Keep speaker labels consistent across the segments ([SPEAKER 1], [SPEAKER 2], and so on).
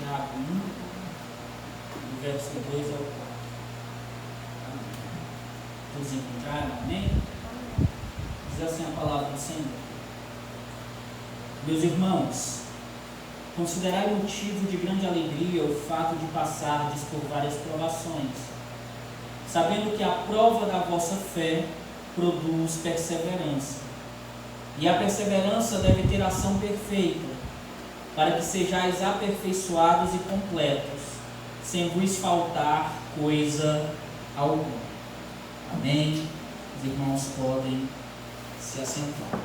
[SPEAKER 1] Tiago 1, do verso 2 ao 4. Amém. Todos encontraram? Amém? Diz assim a palavra do Senhor. Meus irmãos, considerai motivo de grande alegria o fato de passardes por várias provações, sabendo que a prova da vossa fé produz perseverança. E a perseverança deve ter ação perfeita, para que sejais aperfeiçoados e completos, sem vos faltar coisa alguma. Amém? Os irmãos podem se assentar.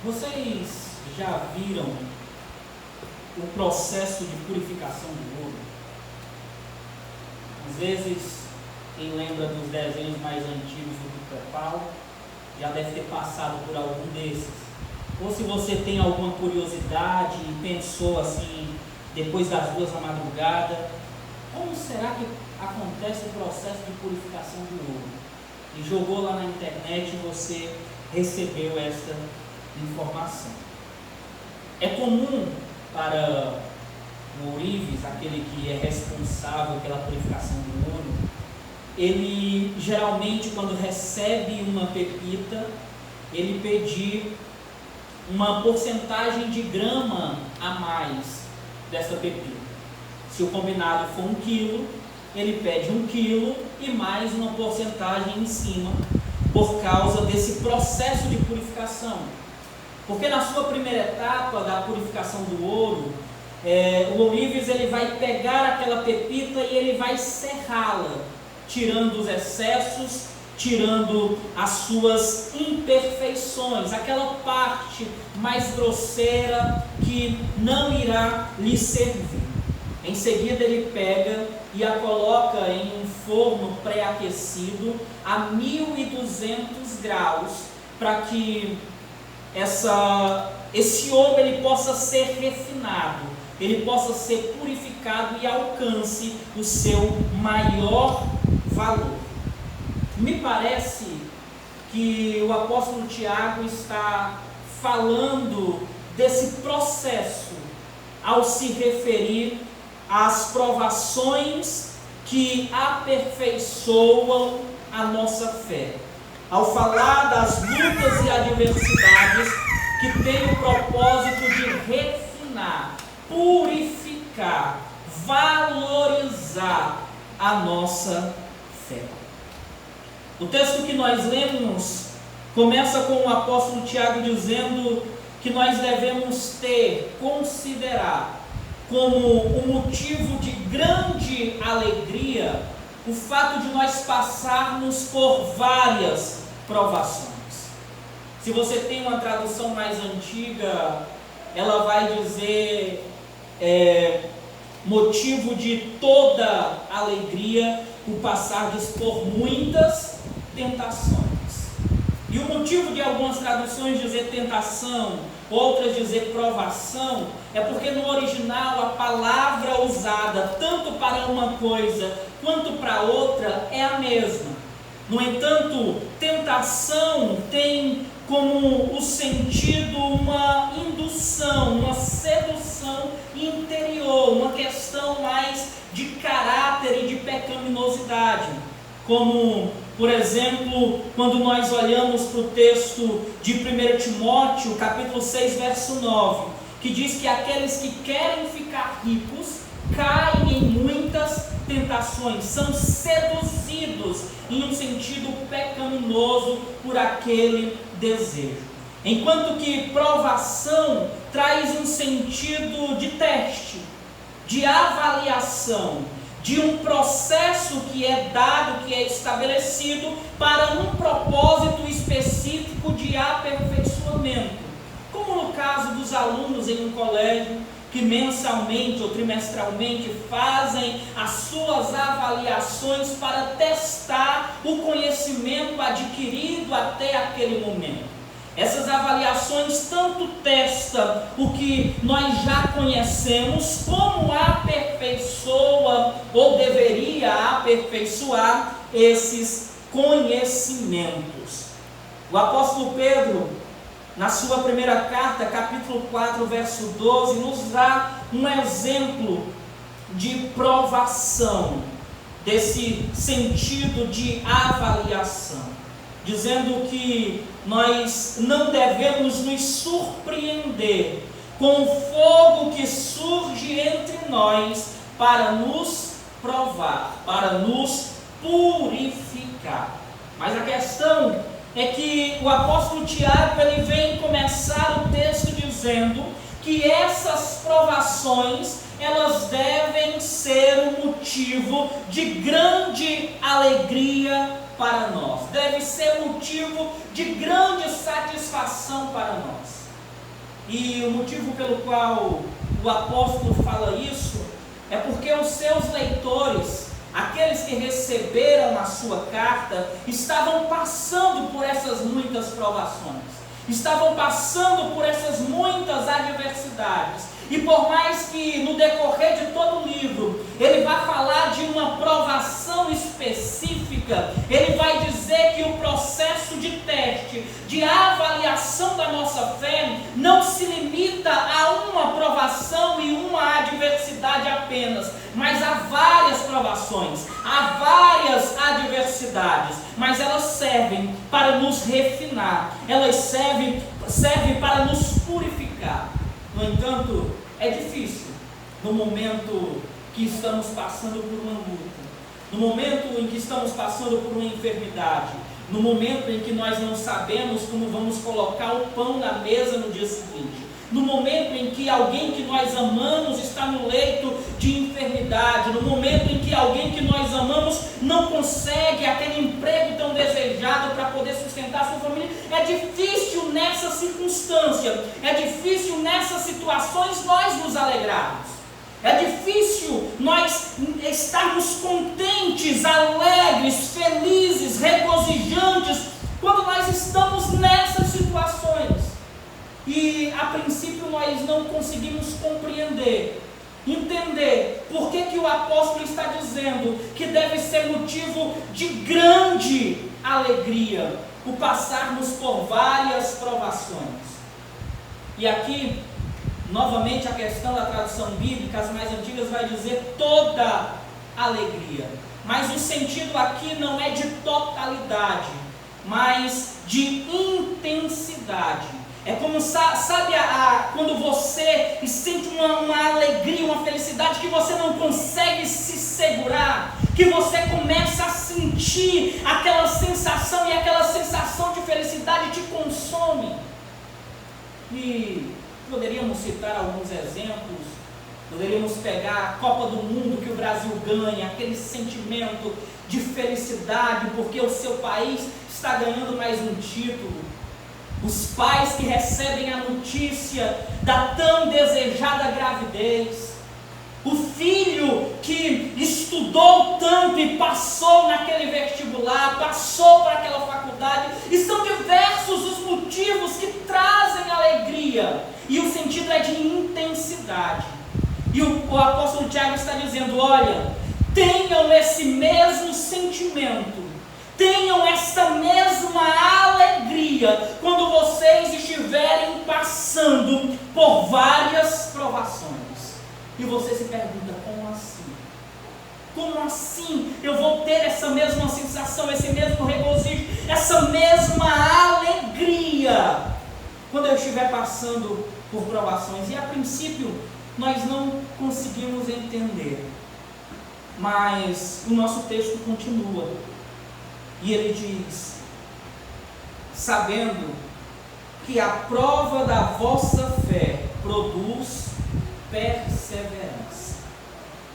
[SPEAKER 1] Vocês já viram o processo de purificação do ouro? Às vezes, quem lembra dos desenhos mais antigos do Pica-Pau já deve ter passado por algum desses. Ou se você tem alguma curiosidade e pensou assim, depois das 2 da madrugada, como será que acontece o processo de purificação do ouro? E jogou lá na internet e você recebeu essa informação. É comum para o ourives, aquele que é responsável pela purificação do ouro, ele geralmente, quando recebe uma pepita, ele pedir uma porcentagem de grama a mais dessa pepita. Se o combinado for 1 quilo, ele pede 1 quilo e mais uma porcentagem em cima, por causa desse processo de purificação. Porque na sua primeira etapa da purificação do ouro, o ourives ele vai pegar aquela pepita e ele vai serrá-la, tirando os excessos, tirando as suas imperfeições, aquela parte mais grosseira que não irá lhe servir. Em seguida ele pega e a coloca em um forno pré-aquecido a 1200 graus, para que esse ouro ele possa ser refinado, ele possa ser purificado e alcance o seu maior valor. Me parece que o apóstolo Tiago está falando desse processo ao se referir às provações que aperfeiçoam a nossa fé, ao falar das lutas e adversidades que têm o propósito de refinar, purificar, valorizar a nossa fé. O texto que nós lemos começa com o apóstolo Tiago dizendo que nós devemos considerar como um motivo de grande alegria o fato de nós passarmos por várias provações. Se você tem uma tradução mais antiga, ela vai dizer motivo de toda alegria o passardes por muitas tentações. E o motivo de algumas traduções dizer tentação, outras dizer provação, é porque no original a palavra usada tanto para uma coisa quanto para outra é a mesma. No entanto, tentação tem como o sentido uma indução, uma sedução interior, uma questão mais de caráter e de pecaminosidade. Como, por exemplo, quando nós olhamos para o texto de 1 Timóteo, capítulo 6, verso 9, que diz que aqueles que querem ficar ricos caem em muitas tentações, são seduzidos em um sentido pecaminoso por aquele desejo. Enquanto que provação traz um sentido de teste, de avaliação, de um processo que é dado, que é estabelecido para um propósito específico de aperfeiçoamento. Como no caso dos alunos em um colégio que mensalmente ou trimestralmente fazem as suas avaliações para testar o conhecimento adquirido até aquele momento. Essas avaliações tanto testam o que nós já conhecemos, como aperfeiçoa ou deveria ampliar, aperfeiçoar esses conhecimentos. O apóstolo Pedro, na sua primeira carta, capítulo 4, verso 12, nos dá um exemplo de provação, desse sentido de avaliação, dizendo que nós não devemos nos surpreender com o fogo que surge entre nós para nos provar, para nos purificar. Mas a questão é que o apóstolo Tiago, ele vem começar o texto dizendo que essas provações, elas devem ser um motivo de grande alegria para nós, deve ser motivo de grande satisfação para nós. E o motivo pelo qual o apóstolo fala isso é porque os seus leitores, aqueles que receberam a sua carta, estavam passando por essas muitas provações, estavam passando por essas muitas adversidades. E por mais que no decorrer de todo o livro ele vá falar de uma provação específica, ele vai dizer que o processo de teste, de avaliação da nossa fé, não se limita a uma provação e uma adversidade apenas, mas há várias provações, há várias adversidades, mas elas servem para nos refinar, elas servem para nos purificar. No entanto, é difícil no momento que estamos passando por uma luta, no momento em que estamos passando por uma enfermidade, no momento em que nós não sabemos como vamos colocar o pão na mesa no dia seguinte, no momento em que alguém que nós amamos está no leito de enfermidade, no momento em que alguém que nós amamos não consegue aquele emprego tão desejado para poder sustentar a sua família. É difícil nessa circunstância, é difícil nessas situações nós nos alegrarmos. É difícil nós estarmos contentes, alegres, felizes, regozijantes, quando nós estamos nessas situações. E a princípio nós não conseguimos compreender, entender por que o apóstolo está dizendo que deve ser motivo de grande alegria o passarmos por várias provações. E aqui, novamente, a questão da tradução bíblica, as mais antigas, vai dizer toda alegria. Mas o sentido aqui não é de totalidade, mas de intensidade. É como, sabe, quando você sente uma alegria, uma felicidade que você não consegue se segurar, que você começa a sentir aquela sensação, e aquela sensação de felicidade te consome. E poderíamos citar alguns exemplos, poderíamos pegar a Copa do Mundo que o Brasil ganha, aquele sentimento de felicidade porque o seu país está ganhando mais um título. Os pais que recebem a notícia da tão desejada gravidez, o filho que estudou tanto e passou naquele vestibular, passou para aquela faculdade, e são diversos os motivos que trazem alegria, e o sentido é de intensidade. E o apóstolo Tiago está dizendo: olha, tenham esse mesmo sentimento, tenham essa mesma alegria quando vocês estiverem passando por várias provações. E você se pergunta: como assim? Como assim eu vou ter essa mesma sensação, esse mesmo regozijo, essa mesma alegria quando eu estiver passando por provações? E a princípio nós não conseguimos entender, mas o nosso texto continua. E ele diz: sabendo que a prova da vossa fé produz perseverança.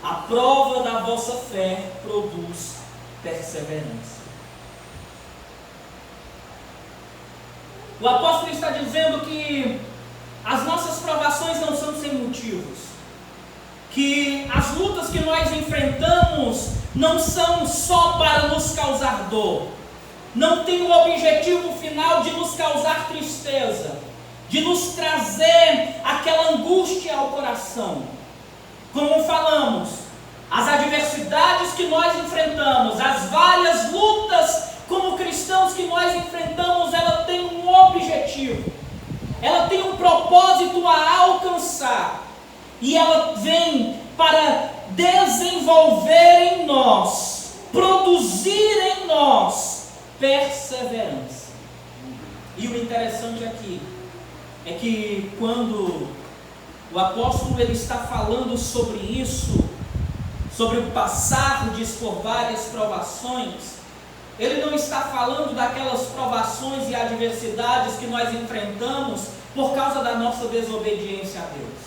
[SPEAKER 1] A prova da vossa fé produz perseverança. O apóstolo está dizendo que as nossas provações não são sem motivos, que as lutas que nós enfrentamos não são só para nos causar dor, não tem o objetivo final de nos causar tristeza, de nos trazer aquela angústia ao coração. Como falamos, as adversidades que nós vindo a alcançar, e ela vem para desenvolver em nós, produzir em nós perseverança. E o interessante aqui é que quando o apóstolo ele está falando sobre isso, sobre o passar por várias provações, ele não está falando daquelas provações e adversidades que nós enfrentamos por causa da nossa desobediência a Deus,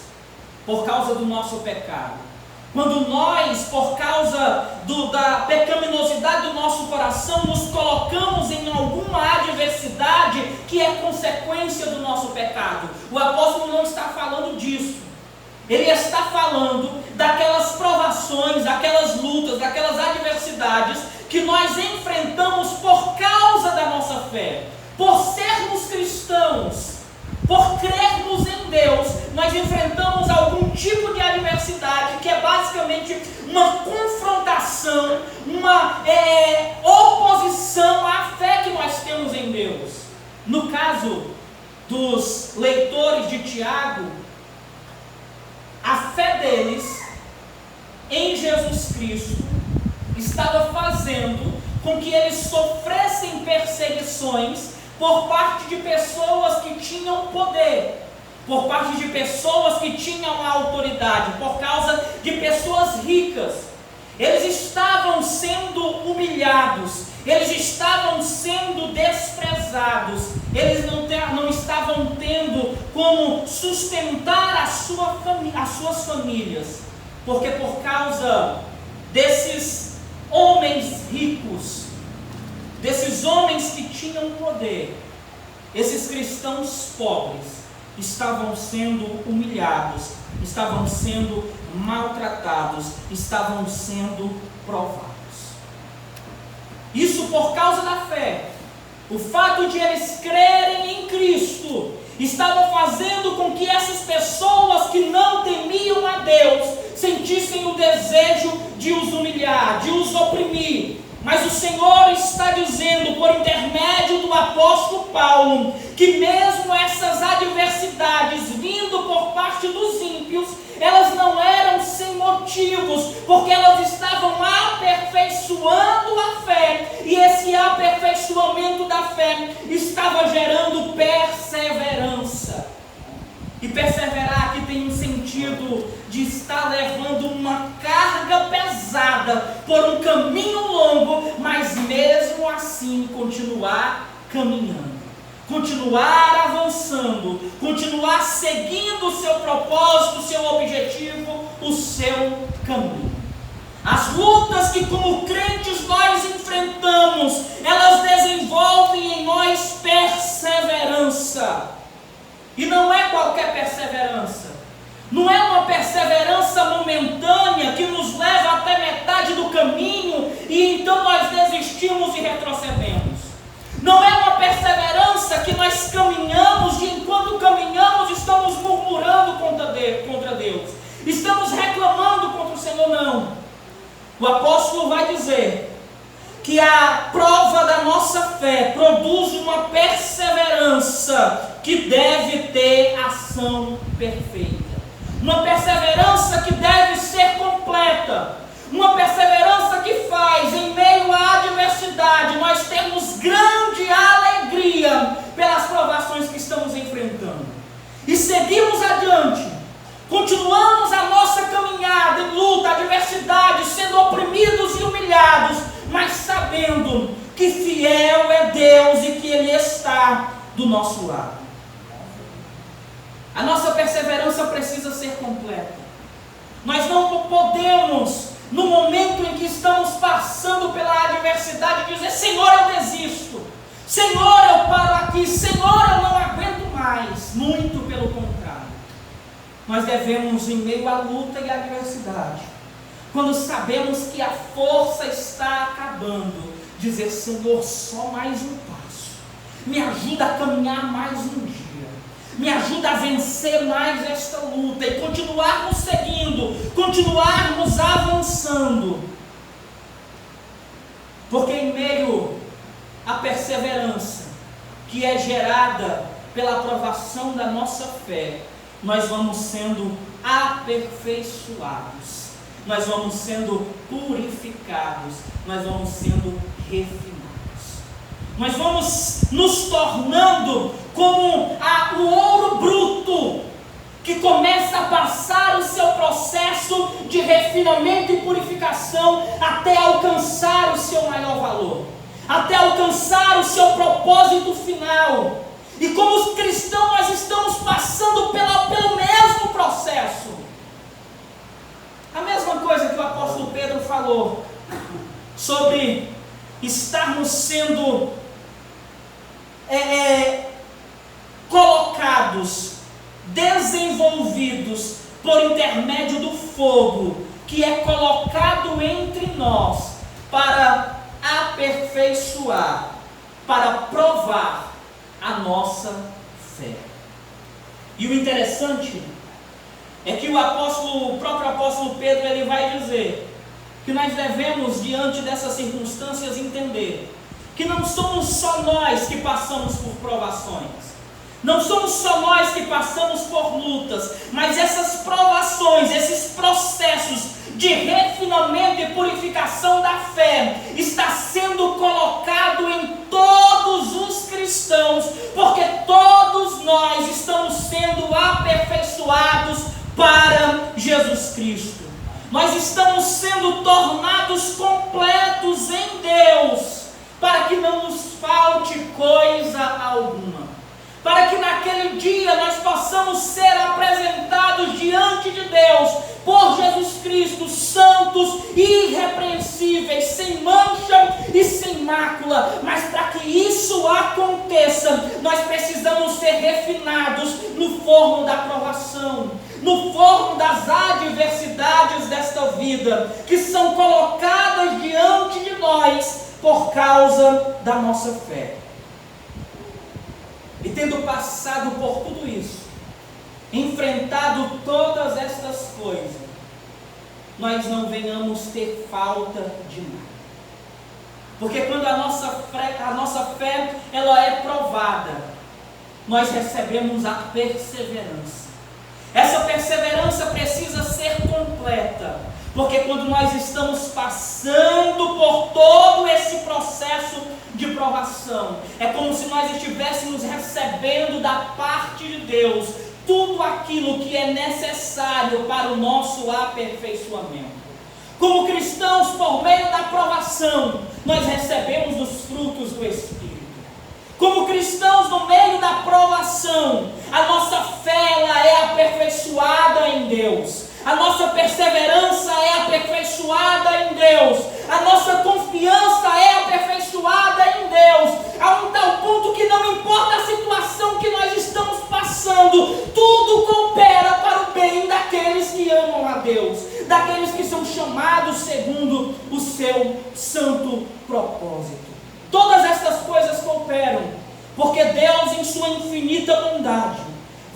[SPEAKER 1] por causa do nosso pecado. Quando nós, por causa da pecaminosidade do nosso coração, nos colocamos em alguma adversidade que é consequência do nosso pecado. O apóstolo não está falando disso. Ele está falando daquelas provações, daquelas lutas, daquelas adversidades que nós enfrentamos por causa da nossa fé. Por sermos cristãos, por crermos em Deus, nós enfrentamos algum tipo de adversidade que é basicamente uma confrontação, uma oposição à fé que nós temos em Deus. No caso dos leitores de Tiago, a fé deles em Jesus Cristo estava fazendo com que eles sofressem perseguições por parte de pessoas que tinham poder, por parte de pessoas que tinham autoridade, por causa de pessoas ricas. Eles estavam sendo humilhados, eles estavam sendo desprezados, eles não estavam tendo como sustentar as suas famílias, porque por causa desses homens ricos, desses homens que tinham poder, esses cristãos pobres estavam sendo humilhados, estavam sendo maltratados, estavam sendo provados. Isso por causa da fé. O fato de eles crerem em Cristo estava fazendo com que essas pessoas que não temiam a Deus sentissem o desejo de os humilhar, de os oprimir. Mas o Senhor está dizendo, por intermédio do apóstolo Paulo, que mesmo essas adversidades vindo por parte dos ímpios, elas não eram sem motivos, porque elas estavam aperfeiçoando a fé, e esse aperfeiçoamento da fé estava gerando perseverança. E perseverar aqui tem um sentido de estar levando uma carga pesada por um caminho longo, mas mesmo assim continuar caminhando, continuar avançando, continuar seguindo o seu propósito, o seu objetivo, o seu caminho. As lutas que como crentes nós enfrentamos, elas desenvolvem em nós perseverança. E não é qualquer perseverança. Não é uma perseverança momentânea que nos leva até metade do caminho e então nós desistimos e retrocedemos. Não é uma perseverança que nós caminhamos e enquanto caminhamos estamos murmurando contra Deus. Estamos reclamando contra o Senhor, não. O apóstolo vai dizer que a prova da nossa fé produz uma perseverança que deve ter ação perfeita. Uma perseverança que deve ser completa. Uma perseverança que faz, em meio à adversidade, nós termos grande alegria pelas provações que estamos enfrentando. E seguimos adiante. Continuamos a nossa caminhada em luta, adversidade, sendo oprimidos e humilhados, mas sabendo que fiel é Deus e que Ele está do nosso lado. A nossa perseverança precisa ser completa. Nós não podemos, no momento em que estamos passando pela adversidade, dizer: Senhor, eu desisto, Senhor, eu paro aqui, Senhor, eu não aguento mais. Muito pelo contrário. Nós devemos, em meio à luta e à adversidade, quando sabemos que a força está acabando, dizer: Senhor, só mais um passo, me ajuda a caminhar mais um dia, me ajuda a vencer mais esta luta e continuarmos seguindo, continuarmos avançando, porque em meio à perseverança que é gerada pela aprovação da nossa fé, nós vamos sendo aperfeiçoados, nós vamos sendo purificados, nós vamos sendo refinados. Nós vamos nos tornando como o ouro bruto, que começa a passar o seu processo de refinamento e purificação até alcançar o seu maior valor, até alcançar o seu propósito final. E como cristãos nós estamos passando pelo mesmo processo. A mesma coisa que o apóstolo Pedro falou sobre estarmos sendo colocados, desenvolvidos por intermédio do fogo que é colocado entre nós para aperfeiçoar, para provar a nossa fé. E o interessante é que o próprio apóstolo Pedro, ele vai dizer que nós devemos, diante dessas circunstâncias, entender que não somos só nós que passamos por provações, não somos só nós que passamos por lutas, mas essas provações, esses processos de refinamento e purificação da fé está sendo colocado em todos os cristãos, porque todos nós estamos sendo aperfeiçoados para Jesus Cristo. Nós estamos sendo tornados completos em Deus, para que não nos falte coisa alguma, para que naquele dia nós possamos ser apresentados diante de Deus por Jesus Cristo, santos, irrepreensíveis, sem mancha e sem mácula. Mas para que isso aconteça, nós precisamos ser refinados no forno da provação, no forno das adversidades desta vida, que são colocadas diante de nós por causa da nossa fé. E tendo passado por tudo isso, enfrentado todas estas coisas, nós não venhamos ter falta de nada. Porque quando a nossa fé ela é provada, nós recebemos a perseverança. Essa perseverança precisa ser completa, porque quando nós estamos passando por todo esse processo de provação, é como se nós estivéssemos recebendo da parte de Deus tudo aquilo que é necessário para o nosso aperfeiçoamento. Como cristãos, por meio da provação, nós recebemos os frutos do Espírito. Como cristãos, no meio da provação, a nossa fé ela é aperfeiçoada em Deus. A nossa perseverança é aperfeiçoada em Deus. A nossa confiança é aperfeiçoada em Deus. A um tal ponto que não importa a situação que nós estamos passando, tudo coopera para o bem daqueles que amam a Deus, daqueles que são chamados segundo o seu santo propósito. Todas estas coisas cooperam, porque Deus, em sua infinita bondade,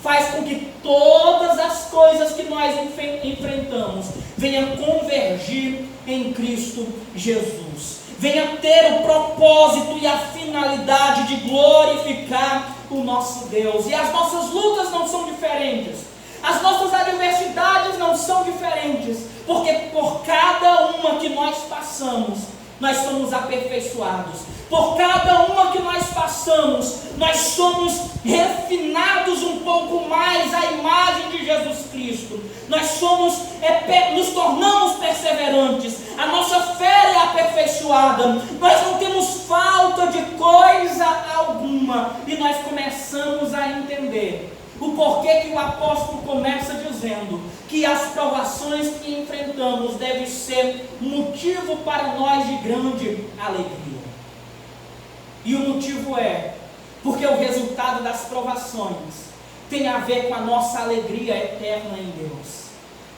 [SPEAKER 1] faz com que todas as coisas que nós enfrentamos venham convergir em Cristo Jesus, venha ter o propósito e a finalidade de glorificar o nosso Deus. E as nossas lutas não são diferentes, as nossas adversidades não são diferentes, porque por cada uma que nós passamos, nós somos aperfeiçoados. Por cada uma que nós passamos, nós somos refinados um pouco mais à imagem de Jesus Cristo. Nós nos tornamos perseverantes. A nossa fé é aperfeiçoada. Nós não temos falta de coisa alguma. E nós começamos a entender o porquê que o apóstolo começa dizendo que as provações que enfrentamos devem ser motivo para nós de grande alegria. E o motivo é porque o resultado das provações tem a ver com a nossa alegria eterna em Deus.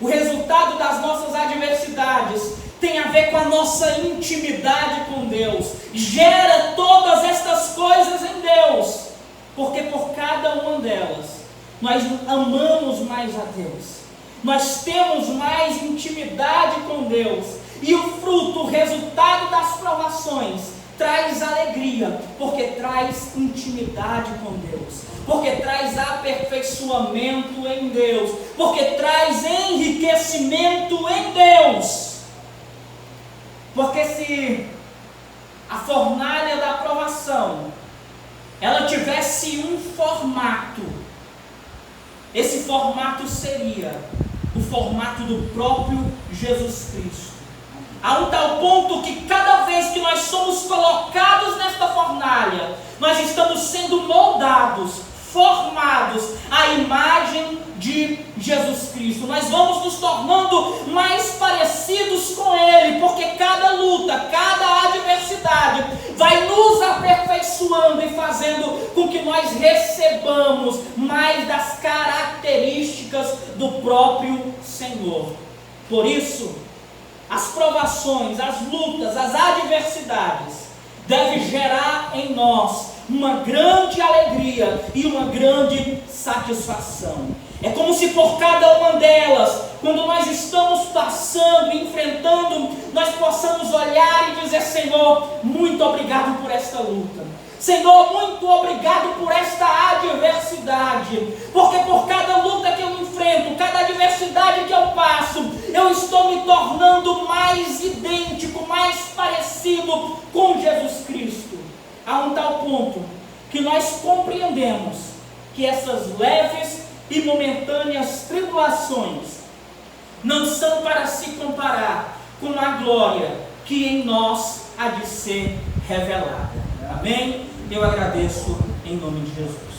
[SPEAKER 1] O resultado das nossas adversidades tem a ver com a nossa intimidade com Deus. Gera todas estas coisas em Deus, porque por cada uma delas nós amamos mais a Deus, nós temos mais intimidade com Deus, e o fruto, o resultado das provações traz alegria, porque traz intimidade com Deus, porque traz aperfeiçoamento em Deus, porque traz enriquecimento em Deus. Porque se a fornalha da aprovação ela tivesse um formato, esse formato seria o formato do próprio Jesus Cristo. A um tal ponto que cada vez que nós somos colocados nesta fornalha, nós estamos sendo moldados, formados à imagem de Jesus Cristo. Nós vamos nos tornando mais parecidos com Ele, porque cada luta, cada adversidade vai nos aperfeiçoando e fazendo com que nós recebamos mais das características do próprio Senhor. Por isso, as provações, as lutas, as adversidades devem gerar em nós uma grande alegria e uma grande satisfação. É como se por cada uma delas, quando nós estamos passando, enfrentando, nós possamos olhar e dizer: Senhor, muito obrigado por esta luta. Senhor, muito obrigado por esta adversidade, porque por cada luta que eu enfrento, cada adversidade que eu passo, eu estou me tornando mais idêntico, mais parecido com Jesus Cristo, a um tal ponto que nós compreendemos que essas leves e momentâneas tribulações não são para se comparar com a glória que em nós há de ser revelada. Amém? Eu agradeço em nome de Jesus.